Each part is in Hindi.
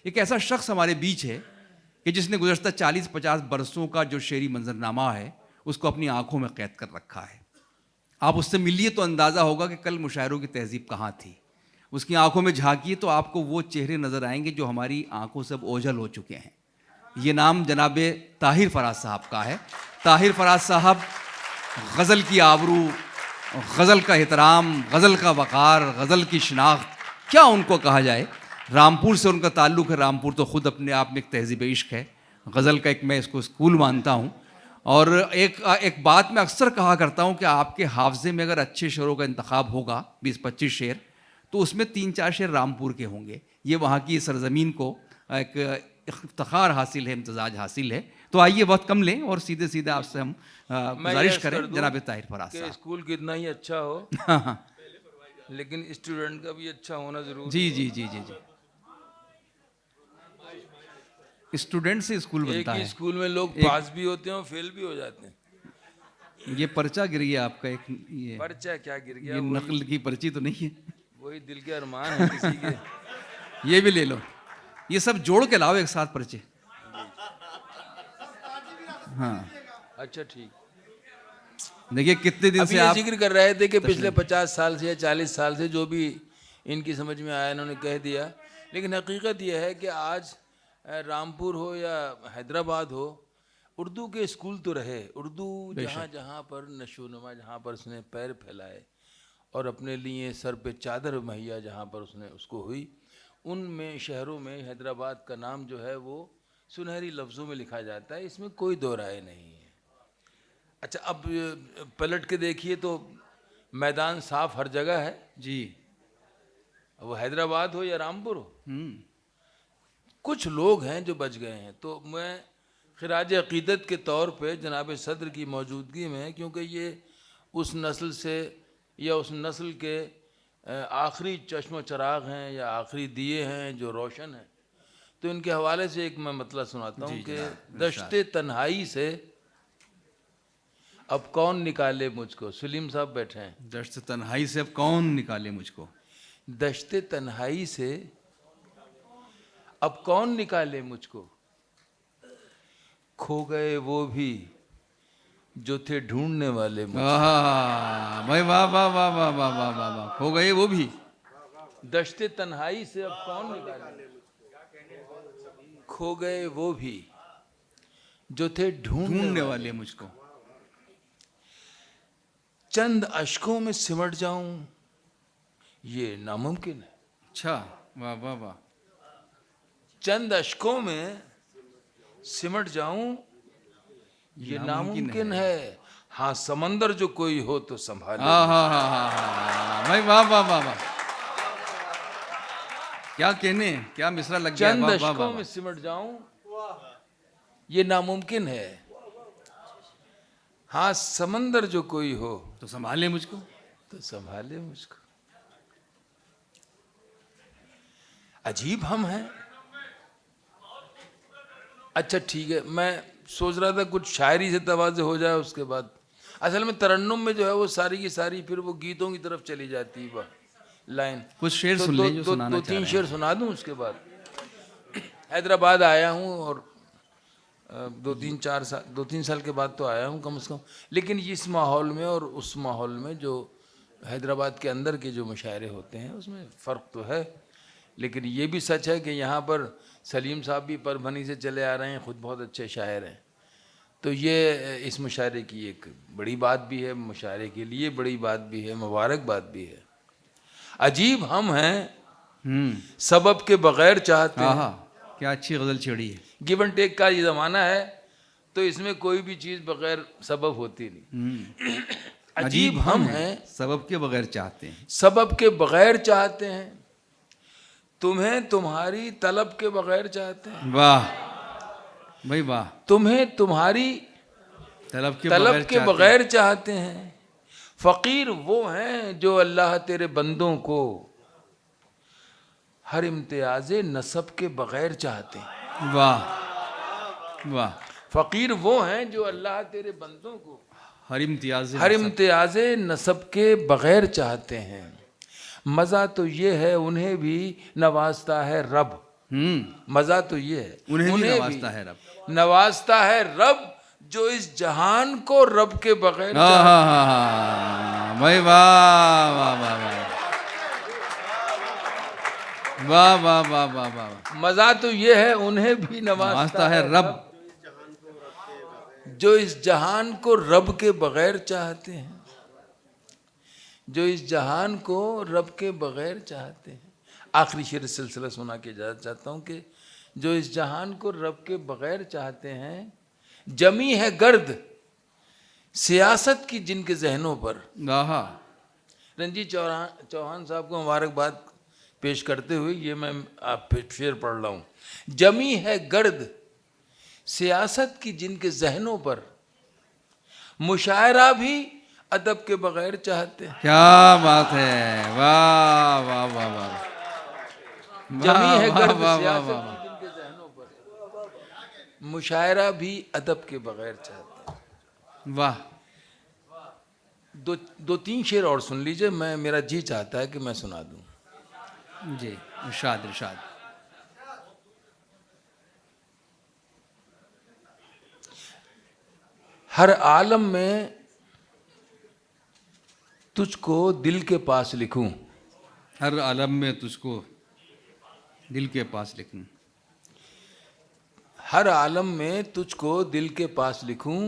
एक ऐसा शख्स हमारे बीच है कि जिसने गुज़श्ता 40-50 बरसों का जो शेरी मंजरनामा है उसको अपनी आंखों में कैद कर रखा है। आप उससे मिलिए तो अंदाज़ा होगा कि कल मुशायरों की तहज़ीब कहाँ थी। उसकी आंखों में झांकिए तो आपको वो चेहरे नज़र आएंगे जो हमारी आंखों से अब ओझल हो चुके हैं। ये नाम जनाब ताहिर फराज साहब का है। ताहिर फराज साहब गज़ल की आबरू, गज़ल का एहतराम, गज़ल का वक़ार, गज़ल की शनाख्त, क्या उनको कहा जाए। रामपुर से उनका ताल्लुक़ है। रामपुर तो ख़ुद अपने आप में एक तहज़ीब इश्क है। गज़ल का एक मैं इसको स्कूल मानता हूँ। और एक बात मैं अक्सर कहा करता हूँ कि आपके हाफ़ज़े में अगर अच्छे शेरों का इंतखाब होगा 20-25 शेर, तो उसमें 3-4 शेर रामपुर के होंगे। ये वहाँ की सरज़मीन को एक इफ्तिखार हासिल है, इम्तिज़ाज हासिल है। तो आइए वक्त कम लें और सीधे सीधे आपसे हम गुजारिश करें जनाब ताहिर फराज साहब। स्कूल कितना ही अच्छा हो, हाँ हाँ, लेकिन स्टूडेंट का भी अच्छा होना जरूरी जी है। जी जी जी जी, स्टूडेंट से स्कूल एक बनता ही है। स्कूल में लोग एक पास भी होते हैं और फेल भी हो जाते हैं। ये पर्चा गिर गया आपका, एक पर्चा क्या गिर गया, ये वही नकल की पर्ची तो नहीं है। वही दिल के अरमान है किसी के। ये भी ले लो, ये सब जोड़ के लाओ एक साथ पर्चे। हाँ, अच्छा ठीक। देखिए कितने दिन अभी से ये आप जिक्र कर रहे थे कि पिछले तशरीफ 50 साल से या 40 साल से जो भी इनकी समझ में आया इन्होंने कह दिया, लेकिन हकीकत यह है कि आज रामपुर हो या हैदराबाद हो, उर्दू के स्कूल तो रहे। उर्दू जहाँ जहाँ पर नशोनुमा, जहाँ पर उसने पैर फैलाए और अपने लिए सर पे चादर मुहैया जहाँ पर उसने उसको हुई, उनमें शहरों में हैदराबाद का नाम जो है वो सुनहरी लफ्ज़ों में लिखा जाता है, इसमें कोई दो राय नहीं है। अच्छा, अब पलट के देखिए तो मैदान साफ हर जगह है, जी। वो हैदराबाद हो या रामपुर हो। कुछ लोग हैं जो बच गए हैं, तो मैं खिराज अक़ीदत के तौर पे जनाब सदर की मौजूदगी में, क्योंकि ये उस नस्ल से या उस नस्ल के आखिरी चश्म चराग हैं या आखिरी दिए हैं जो रोशन हैं, तो इनके हवाले से एक मैं मतलब सुनाता हूँ कि दश्ते तन्हाई से अब कौन निकाले मुझको। सलीम साहब बैठे हैं। दश्त तन्हाई से अब कौन निकाले मुझको। दश्ते तन्हाई से अब कौन निकाले मुझको, खो गए वो भी जो थे ढूंढने वाले मुझको। भाई वाह वाह वाह वाह वाह वाह वाह वाह, खो गए वो भी। दश्ते तन्हाई से अब कौन निकाले, खो गए वो भी जो थे ढूंढने वाले मुझको। चंद अश्कों में सिमट जाऊं ये नामुमकिन है। अच्छा, वाह वाह वाह। चंद अश्कों में सिमट जाऊं ये नामुमकिन है। हाँ, समंदर जो कोई हो तो संभाले। हाँ हाँ हाँ हाँ हाँ, भाई वाह वाह वाह वाह, क्या कहने, क्या मिसरा लग गया। चंद वाह वाह अश्कों वाह। में सिमट जाऊं ये नामुमकिन है। हाँ, समंदर जो कोई हो तो संभाले मुझको। तो संभाले मुझको। अजीब हम हैं। अच्छा ठीक है, मैं सोच रहा था कुछ शायरी से तवाज़े हो जाए, उसके बाद असल में तरन्नुम में जो है वो सारी की सारी फिर वो गीतों की तरफ चली जाती है लाइन। कुछ शेर तो सुन ले जो सुनाना दो चाह तीन रहे शेर हैं। सुना दूं। उसके बाद हैदराबाद आया हूँ और 2-3 साल के बाद तो आया हूँ कम से कम, लेकिन इस माहौल में और उस माहौल में जो हैदराबाद के अंदर के जो मुशायरे होते हैं उसमें फ़र्क तो है। लेकिन ये भी सच है कि यहाँ पर सलीम साहब भी परभनी से चले आ रहे हैं, ख़ुद बहुत अच्छे शायर हैं। तो ये इस मुशायरे की एक बड़ी बात भी है, मुशायरे के लिए बड़ी बात भी है, मुबारकबाद भी है। अजीब हम हैं सबब के बग़ैर चाहते हैं। हाँ, क्या अच्छी गज़ल छेड़ी है। गिव एंड टेक का ये ज़माना है, तो इसमें कोई भी चीज़ बग़ैर सबब होती नहीं। अजीब हम हैं सबब के बगैर चाहते हैं। सबब के बग़ैर चाहते हैं, तुम्हें तुम्हारी तलब के बग़ैर चाहते हैं। वाह भाई वाह। तुम्हें तुम्हारी तलब के बग़ैर चाहते हैं। फ़कीर वो हैं जो अल्लाह तेरे बंदों को हर इम्तियाज़ नसब के बग़ैर चाहते हैं। वाह वाह। फ़कीर वो हैं जो अल्लाह तेरे बंदों को हर इम्तियाज़ नसब के बग़ैर चाहते हैं। मज़ा तो ये है उन्हें भी नवाजता है रब। मजा तो ये है, उन्हें भी नवाजता है रब। नवाजता है रब जो इस जहान को रब के बगैर हाँ हाँ हाँ हाँ, भाई वाह वाह वाह वाह वाह वाह वाह वाह वाह। मजा तो ये है, उन्हें भी नवाजता है रब जो इस जहान को रब के बगैर चाहते हैं, जो इस जहान को रब के बगैर चाहते हैं। आखिरी शेर सिलसिला सुना के चाहता हूँ कि जो इस जहान को रब के बगैर चाहते हैं, जमी है गर्द सियासत की जिनके जहनों पर। आहा। रंजीत चौहान साहब को मुबारकबाद पेश करते हुए ये मैं आप शेर पढ़ रहा हूँ। जमी है गर्द सियासत की जिनके जहनों पर, मुशायरा भी अदब के बगैर चाहते हैं। क्या बात है, वाह वाह वाह वाह। जमी है गर्द वाह, वाह, सियासत वाह, की जिनके जहनों पर, मुशायरा भी अदब के बगैर चाहते हैं। वाह। दो तीन शेर और सुन लीजिए, मैं मेरा जी चाहता है कि मैं सुना दूं। जी, इरशाद इरशाद। हर आलम में तुझको दिल के पास लिखूं, हर आलम में तुझको दिल के पास लिखूं, हर आलम में तुझको दिल के पास लिखूं,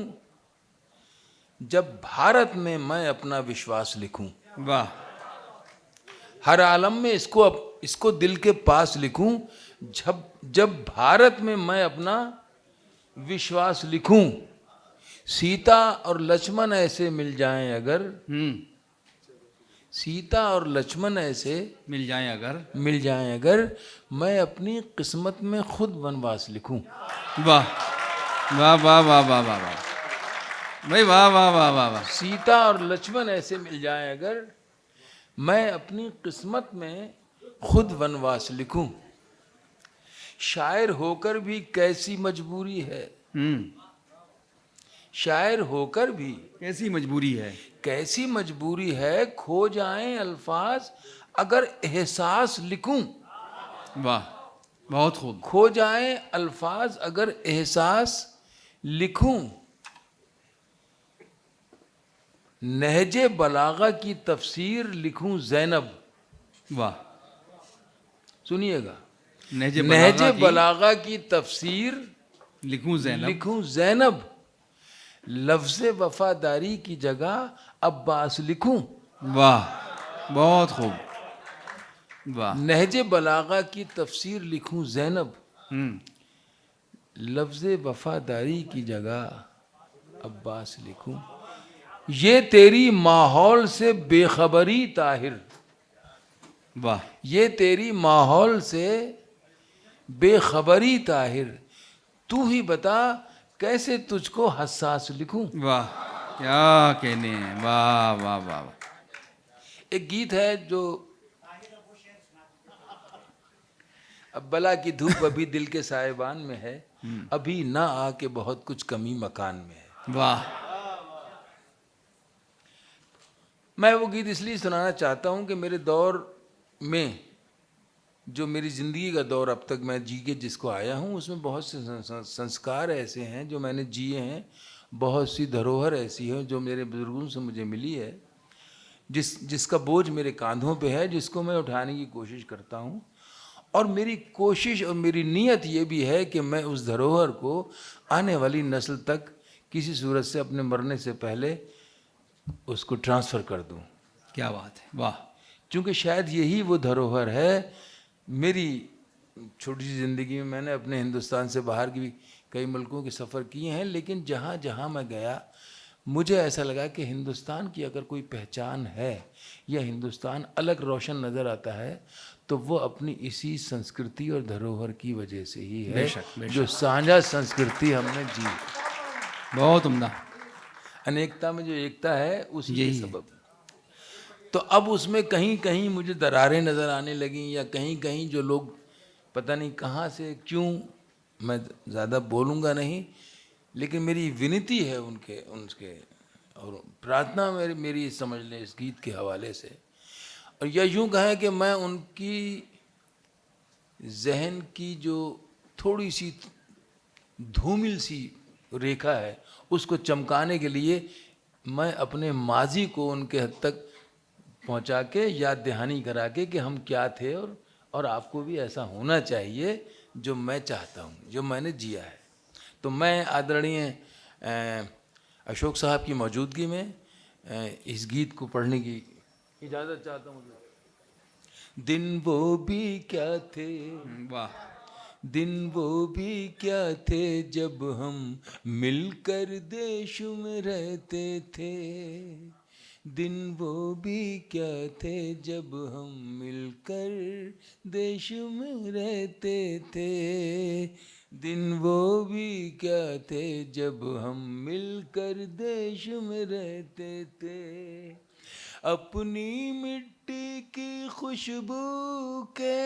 जब भारत में मैं अपना विश्वास लिखूं। वाह। हर आलम में इसको दिल के पास लिखूं, जब भारत में मैं अपना विश्वास लिखूं। सीता और लक्ष्मण ऐसे मिल जाएं अगर, सीता और लक्ष्मण ऐसे मिल जाएं अगर, मैं अपनी किस्मत में खुद वनवास लिखूं। वाह वाह वाह वाह वाह वाह वाह भाई, वाह वाह वाह वाह वाह। सीता और लक्ष्मण ऐसे मिल जाएं अगर, मैं अपनी किस्मत में खुद वनवास लिखूं। शायर होकर भी कैसी मजबूरी है, शायर होकर भी कैसी मजबूरी है, कैसी मजबूरी है, खो जाएं अल्फाज अगर एहसास लिखूं। वाह, बहुत खूब। खो जाएं अल्फाज अगर एहसास लिखूं। नहजे बलागा की तफसीर लिखूं ज़ैनब। वाह, सुनिएगा। नहजे बलागा की तफसीर लिखूं ज़ैनब, लफ्ज़ वफादारी की जगह अब्बास लिखूं। वाह, बहुत खूब। वाह। नहजे बलागा की तफसीर लिखूं ज़ैनब, लफ्ज़ वफादारी की जगह अब्बास लिखूं। ये तेरी माहौल से बेखबरी ताहिर। वाह। ये तेरी माहौल से बेखबरी ताहिर, तू ही बता कैसे तुझको हसास लिखूं। वाह, क्या कहने हैं, वाह वाह वाह। एक गीत है जो, अब बला की धूप अभी दिल के साहिबान में है, अभी ना आके बहुत कुछ कमी मकान में है। वाह। मैं वो गीत इसलिए सुनाना चाहता हूँ कि मेरे दौर में, जो मेरी ज़िंदगी का दौर अब तक मैं जी के जिसको आया हूँ, उसमें बहुत से संस्कार ऐसे हैं जो मैंने जिए हैं, बहुत सी धरोहर ऐसी है जो मेरे बुजुर्गों से मुझे मिली है, जिसका बोझ मेरे कांधों पे है, जिसको मैं उठाने की कोशिश करता हूँ। और मेरी कोशिश और मेरी नीयत ये भी है कि मैं उस धरोहर को आने वाली नस्ल तक किसी सूरत से अपने मरने से पहले उसको ट्रांसफ़र कर दूँ। क्या बात है, वाह। क्योंकि शायद यही वो धरोहर है। मेरी छोटी सी ज़िंदगी में मैंने अपने हिंदुस्तान से बाहर की भी कई मुल्कों के सफ़र किए हैं, लेकिन जहाँ जहाँ मैं गया मुझे ऐसा लगा कि हिंदुस्तान की अगर कोई पहचान है या हिंदुस्तान अलग रोशन नज़र आता है तो वो अपनी इसी संस्कृति और धरोहर की वजह से ही है। बेशक, बेशक। जो साझा संस्कृति हमने जी, बहुत उम्दा। अनेकता में जो एकता है उसी के यही सबब। तो अब उसमें कहीं कहीं मुझे दरारें नज़र आने लगीं, या कहीं कहीं जो लोग पता नहीं कहाँ से क्यों, मैं ज़्यादा बोलूँगा नहीं, लेकिन मेरी विनती है उनके और प्रार्थना मेरी समझ लें इस गीत के हवाले से, और यह यूँ कहें कि मैं उनकी जहन की जो थोड़ी सी धूमिल सी रेखा है उसको चमकाने के लिए मैं अपने माजी को उनके हद तक पहुंचा के याद दहानी करा के कि हम क्या थे और आपको भी ऐसा होना चाहिए जो मैं चाहता हूँ, जो मैंने जिया है। तो मैं आदरणीय अशोक साहब की मौजूदगी में इस गीत को पढ़ने की इजाज़त चाहता हूँ। दिन वो भी क्या थे, वाह, दिन वो भी क्या थे जब हम मिलकर देश में रहते थे। दिन वो भी क्या थे जब हम मिलकर देश में रहते थे। दिन वो भी क्या थे जब हम मिलकर देश में रहते थे। अपनी मिट्टी की खुशबू के,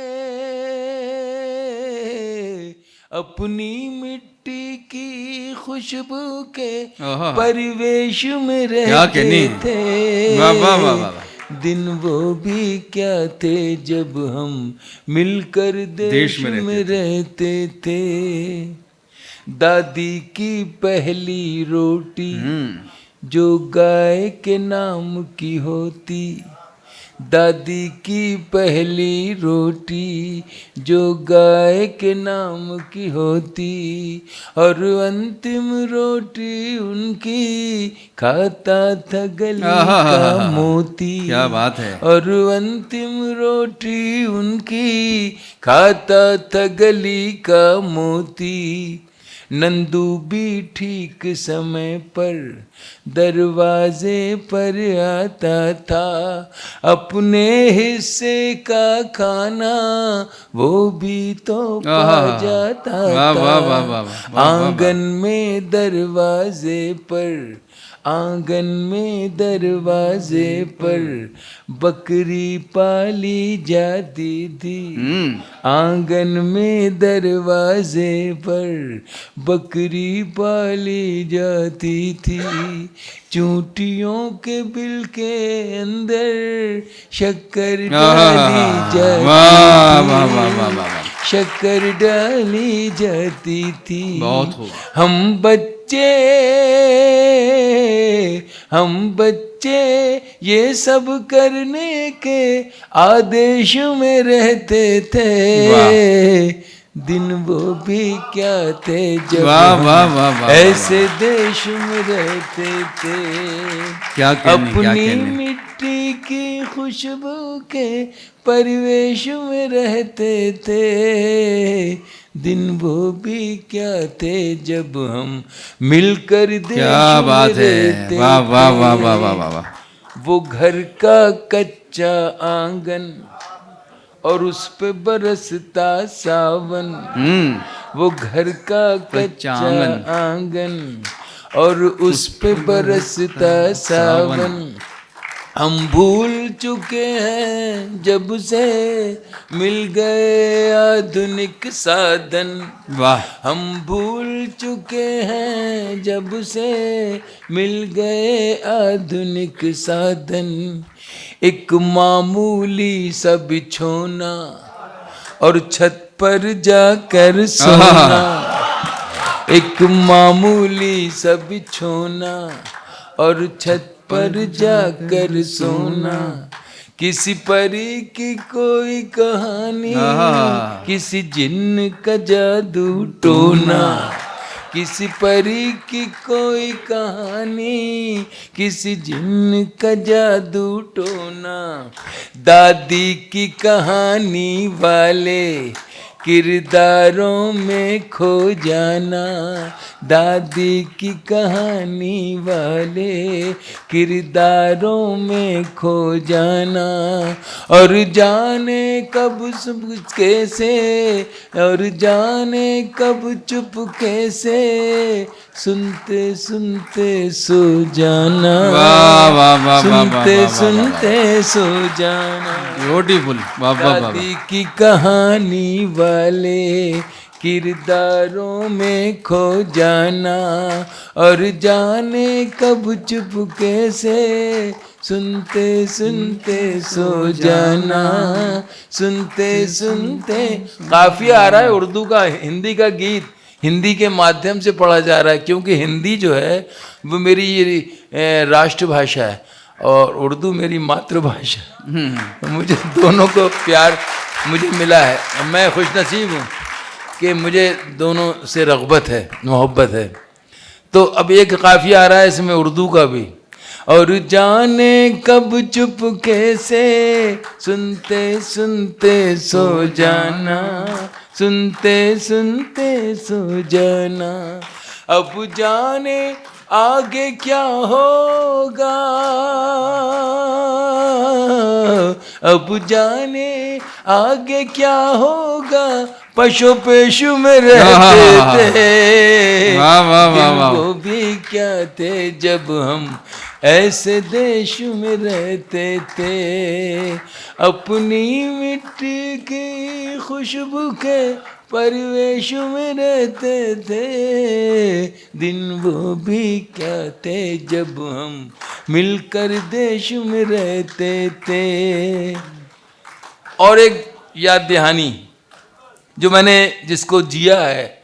अपनी मिट्टी की खुशबू के आहा। परिवेश में क्या रहते कहने। थे। वाह वाह वाह वाह वाह। दिन वो भी क्या थे जब हम मिलकर देश में रहते थे। दादी की पहली रोटी जो गाय के नाम की होती, दादी की पहली रोटी जो गाय के नाम की होती, और अंतिम रोटी उनकी खाता था गली का मोती। क्या बात है। और अंतिम रोटी उनकी खाता था गली का मोती। नंदू भी ठीक समय पर दरवाजे पर आता था, अपने हिस्से का खाना वो भी तो पा जाता था। आंगन में दरवाजे पर, आंगन में दरवाजे पर बकरी पाली जाती थी। आंगन में दरवाजे पर बकरी पाली जाती थी। चूंटियों के बिल के अंदर शक्कर डाली जाती थी, शक्कर डाली जाती थी। बहुत खूब। हम बच्चे ये सब करने के आदेश में रहते थे। दिन वो भी क्या थे जब हम ऐसे देश में रहते थे। क्या कहने, अपनी मिट्टी की खुशबू के परिवेश में रहते थे। दिन वो भी क्या थे जब हम मिलकर देश क्या बात में रहते है। वाह वाह वाह वाह वाह वाह वाह। वो घर का कच्चा आंगन और उस पे बरसता सावन। वो घर का कच्चा आंगन और उस पे बरसता सावन। हम भूल चुके हैं जब से मिल गए आधुनिक साधन। वाह। हम भूल चुके हैं जब से मिल गए आधुनिक साधन। एक मामूली सा बिछोना और छत पर जाकर सोना। एक मामूली सा बिछोना और छत पर जाकर सोना। किसी परी की कोई कहानी, किसी जिन्न का जादू टोना। किसी परी की कोई कहानी, किसी जिन्न का जादू टोना। दादी की कहानी वाले किरदारों में खो जाना। दादी की कहानी वाले किरदारों में खो जाना। और जाने कब सब कैसे, और जाने कब चुप कैसे, सुनते सुनते सो जाना। वाह वाह वाह। सुनते सुनते सो जाना। ब्यूटीफुल। वाह वाह वाह। दादी की कहानी वाले किरदारों में खो जाना। और जाने कब चुप कैसे, सुनते सुनते सो जाना, सुनते सुनते। काफिया आ रहा है उर्दू का, हिंदी का गीत हिंदी के माध्यम से पढ़ा जा रहा है, क्योंकि हिंदी जो है वो मेरी राष्ट्रभाषा है और उर्दू मेरी मातृभाषा। मुझे दोनों को प्यार मुझे मिला है, मैं खुशनसीब हूँ कि मुझे दोनों से रग़बत है, मोहब्बत है। तो अब एक काफिया आ रहा है इसमें उर्दू का भी। और जाने कब चुपके से सुनते सुनते सो जाना, सुनते सुनते सो जाना। अब जाने आगे क्या होगा, अब जाने आगे क्या होगा, पशु पेशु में रहते थे। वो भी क्या थे जब हम ऐसे देश में रहते थे, अपनी मिट्टी की खुशबू के परिवेश में रहते थे। दिन वो भी क्या थे जब हम मिलकर देश में रहते थे। और एक याद दहानी जो मैंने जिसको जिया है,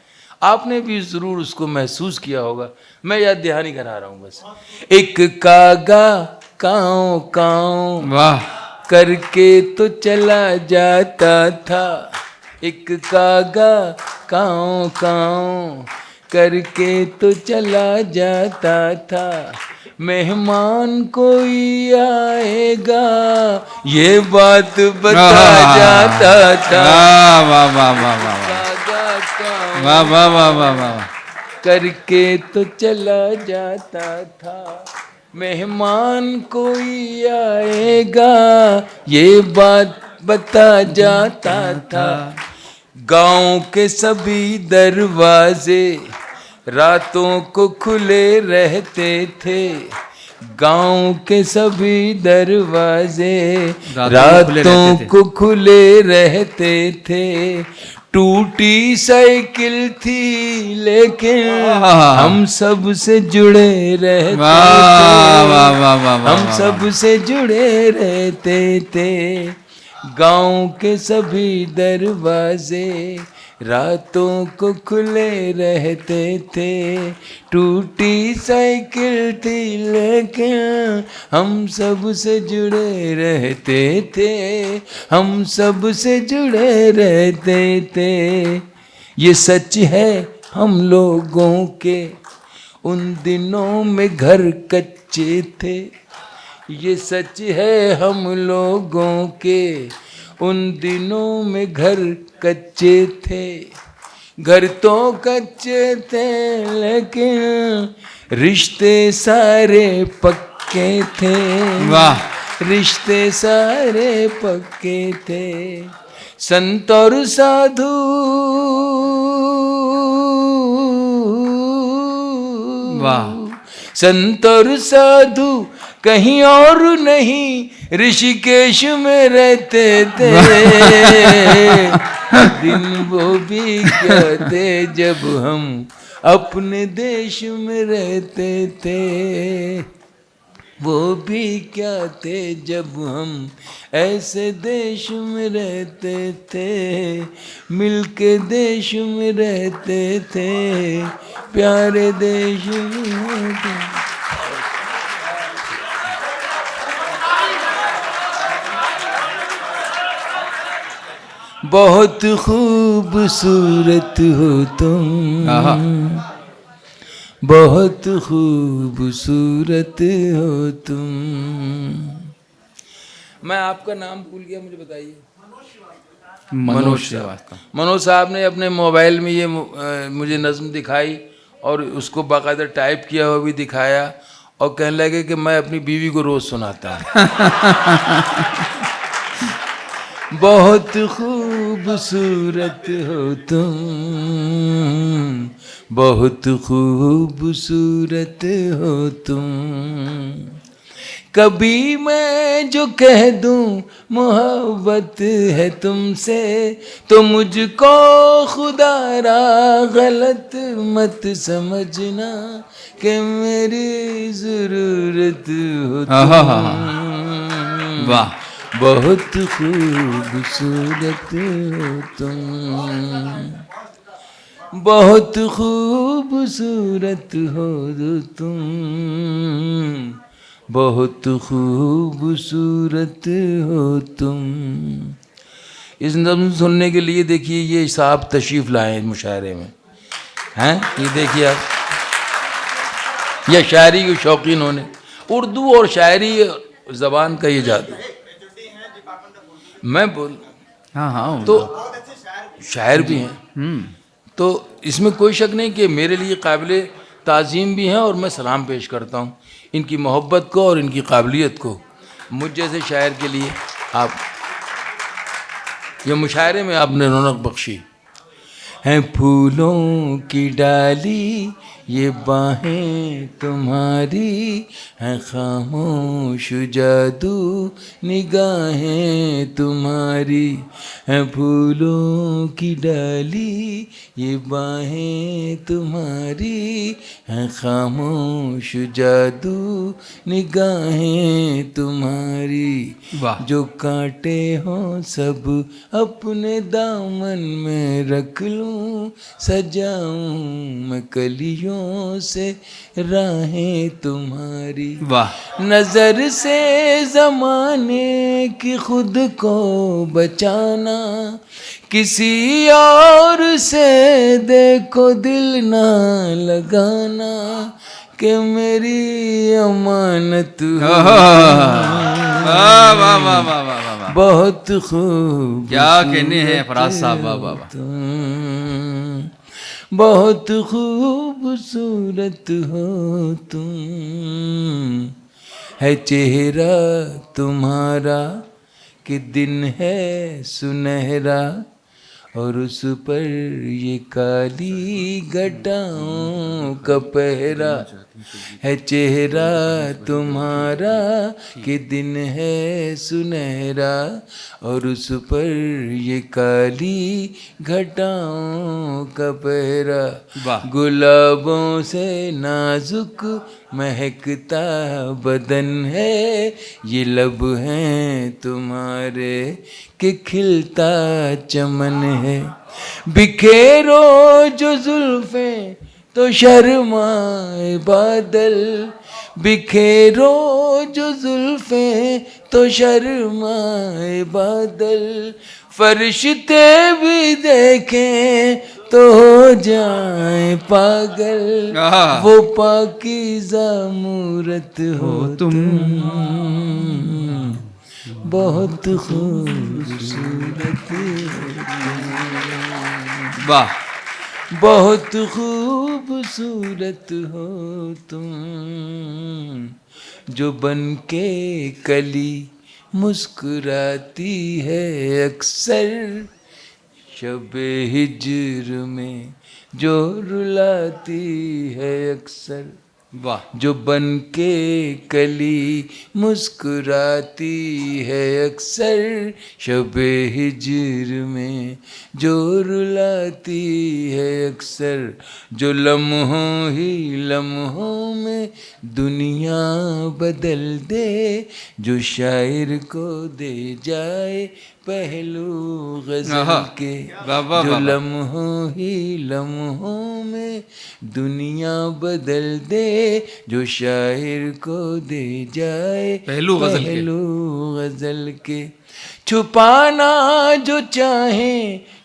आपने भी जरूर उसको महसूस किया होगा, मैं याद दहानी करा रहा हूँ बस। एक कागा काँव काँव वाह करके तो चला जाता था, एक कागा काँव काँव करके तो चला जाता था। मेहमान कोई आएगा ये बात बता जाता था। वाह वाह वाह वाह वाह वाह वाह वाह वाह करके तो चला जाता था। मेहमान कोई आएगा ये बात बता जाता था। गांव के सभी दरवाजे रातों को खुले रहते थे, गांव के सभी दरवाजे रातों को खुले रहते थे। टूटी साइकिल थी लेकिन हम सब से जुड़े रहते थे, हम सब से जुड़े रहते थे। गांव के सभी दरवाजे रातों को खुले रहते थे। टूटी साइकिल थी लेकिन हम सब से जुड़े रहते थे, हम सब से जुड़े रहते थे। ये सच है हम लोगों के उन दिनों में घर कच्चे थे, ये सच है हम लोगों के उन दिनों में घर कच्चे थे। घर तो कच्चे थे लेकिन रिश्ते सारे पक्के थे। वाह रिश्ते सारे पक्के थे। संत और साधु वाह संत और साधु कहीं और नहीं ऋषिकेश में रहते थे। दिन वो भी क्या थे जब हम अपने देश में रहते थे, वो भी क्या थे जब हम ऐसे देश में रहते थे, मिलके देश में रहते थे, प्यारे देश में थे। बहुत खूबसूरत हो तुम, बहुत खूबसूरत हो तुम। मैं आपका नाम भूल गया, मुझे बताइए। मनोज श्रीवास्तव। मनोज साहब ने अपने मोबाइल में ये मुझे नज़्म दिखाई और उसको बाकायदा टाइप किया हुआ भी दिखाया और कहने लगे कि मैं अपनी बीवी को रोज़ सुनाता हूँ। बहुत खूबसूरत हो तुम, बहुत खूबसूरत हो तुम। कभी मैं जो कह दूं मोहब्बत है तुमसे, तो मुझको खुदारा गलत मत समझना कि मेरी जरूरत हो तुम। वाह, बहुत खूबसूरत हो तुम, बहुत खूबसूरत हो तुम, बहुत खूबसूरत हो तुम। इस नज़्म सुनने के लिए देखिए ये साहब तशरीफ़ लाए मुशायरे में हैं, ये देखिए आप, यह शायरी के शौकीन होने, उर्दू और शायरी ज़बान का ये जादू। मैं बोल, हाँ हाँ, तो शायर भी हैं, तो इसमें कोई शक नहीं कि मेरे लिए काबिल ताज़ीम भी हैं, और मैं सलाम पेश करता हूँ इनकी मोहब्बत को और इनकी काबिलियत को। मुझ जैसे शायर के लिए आप ये मुशायरे में आपने रौनक बख्शी। हैं फूलों की डाली ये बाहें तुम्हारी, हैं खामोश जादू निगाहें तुम्हारी। हैं फूलों की डाली ये बाहें तुम्हारी, हैं खामोश जादू निगाहें तुम्हारी। वाह, जो कांटे हों सब अपने दामन में रख लूं, सजाऊं मैं कलियों से राहें तुम्हारी। वाह, नजर से जमाने की खुद को बचाना, किसी और से देखो दिल ना लगाना, कि मेरी अमानत हो। वाह वाह वाह वाह वाह वाह, बहुत खूब क्या कहने हैं फराज साहब, वाह वाह वाह। तुम, बहुत खूबसूरत हो तुम। है चेहरा तुम्हारा कि दिन है सुनहरा, और उस पर ये काली घटाओं का पहरा। है चेहरा तुम्हारा कि दिन है सुनहरा, और उस पर ये काली घटाओं का पहरा। वाह, गुलाबों से नाजुक महकता बदन है, ये लब हैं तुम्हारे कि खिलता चमन है। बिखेरो जो जुल्फें तो शर्माए बादल, बिखेरो जो जुल्फें तो शर्माए बादल। फरिश्ते भी देखें तो हो जाए पागल, आहा। वो पाकीज़ा मूरत हो तुम। बहुत खूबसूरत वाह, बहुत खूबसूरत हो तुम। जो बन के कली मुस्कुराती है अक्सर, शबे हिज्र में जो रुलाती है अक्सर। वाह, जो बन के कली मुस्कुराती है अक्सर, शबे हिज्र में जो रुलाती है अक्सर। जो लम्हों ही लम्हों में दुनिया बदल दे, जो शायर को दे जाए पहलू गजल के। वाह वाह जो वाह, लम्हों ही लम्हों में दुनिया बदल दे, जो शायर को दे जाए पहलू गजल के। पहलू गजल के। छुपाना जो चाहे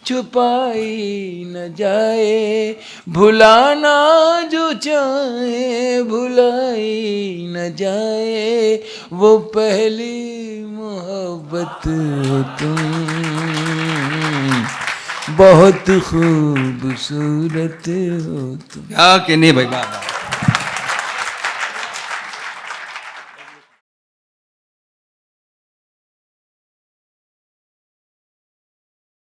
छुपाई न जाए, भुलाना जो चाहे भुलाई न जाए, वो पहली मोहब्बत हो तुम। बहुत खूबसूरत हो तुम। क्या कहने भाई, वाह वाह।